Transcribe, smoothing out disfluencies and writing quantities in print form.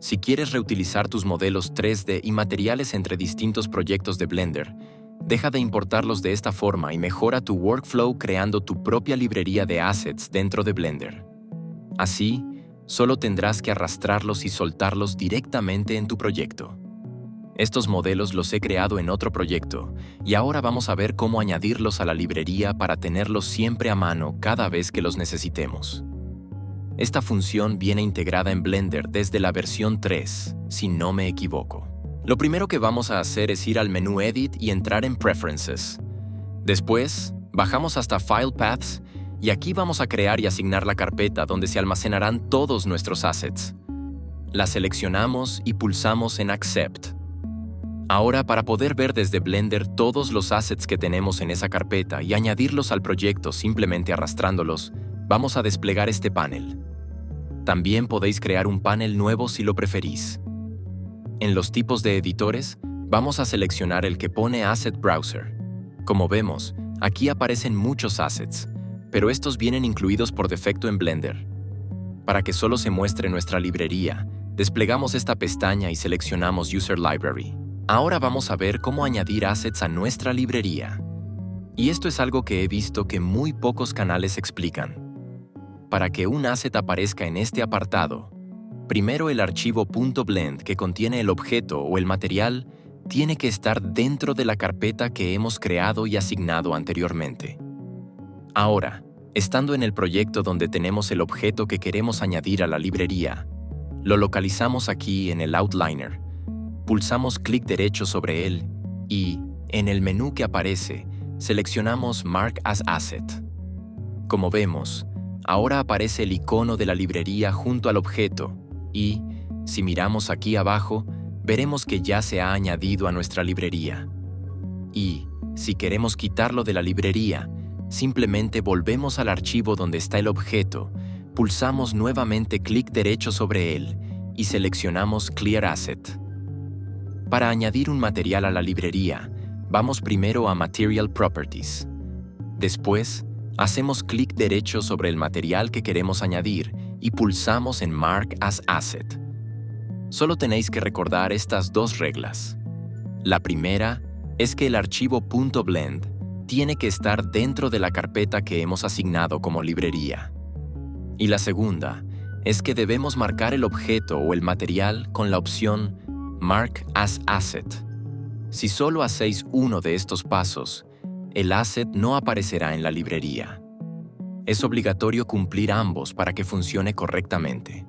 Si quieres reutilizar tus modelos 3D y materiales entre distintos proyectos de Blender, deja de importarlos de esta forma y mejora tu workflow creando tu propia librería de assets dentro de Blender. Así, solo tendrás que arrastrarlos y soltarlos directamente en tu proyecto. Estos modelos los he creado en otro proyecto, y ahora vamos a ver cómo añadirlos a la librería para tenerlos siempre a mano cada vez que los necesitemos. Esta función viene integrada en Blender desde la versión 3, si no me equivoco. Lo primero que vamos a hacer es ir al menú Edit y entrar en Preferences. Después, bajamos hasta File Paths y aquí vamos a crear y asignar la carpeta donde se almacenarán todos nuestros assets. La seleccionamos y pulsamos en Accept. Ahora, para poder ver desde Blender todos los assets que tenemos en esa carpeta y añadirlos al proyecto simplemente arrastrándolos, vamos a desplegar este panel. También podéis crear un panel nuevo si lo preferís. En los tipos de editores, vamos a seleccionar el que pone Asset Browser. Como vemos, aquí aparecen muchos assets, pero estos vienen incluidos por defecto en Blender. Para que solo se muestre nuestra librería, desplegamos esta pestaña y seleccionamos User Library. Ahora vamos a ver cómo añadir assets a nuestra librería. Y esto es algo que he visto que muy pocos canales explican. Para que un asset aparezca en este apartado, primero el archivo .blend que contiene el objeto o el material tiene que estar dentro de la carpeta que hemos creado y asignado anteriormente. Ahora, estando en el proyecto donde tenemos el objeto que queremos añadir a la librería, lo localizamos aquí en el Outliner. Pulsamos clic derecho sobre él y, en el menú que aparece, seleccionamos Mark as Asset. Como vemos, ahora aparece el icono de la librería junto al objeto y, si miramos aquí abajo, veremos que ya se ha añadido a nuestra librería. Y, si queremos quitarlo de la librería, simplemente volvemos al archivo donde está el objeto, pulsamos nuevamente clic derecho sobre él y seleccionamos Clear Asset. Para añadir un material a la librería, vamos primero a Material Properties. Después, hacemos clic derecho sobre el material que queremos añadir y pulsamos en Mark as Asset. Solo tenéis que recordar estas dos reglas. La primera es que el archivo .blend tiene que estar dentro de la carpeta que hemos asignado como librería. Y la segunda es que debemos marcar el objeto o el material con la opción Mark as Asset. Si solo hacéis uno de estos pasos, el asset no aparecerá en la librería. Es obligatorio cumplir ambos para que funcione correctamente.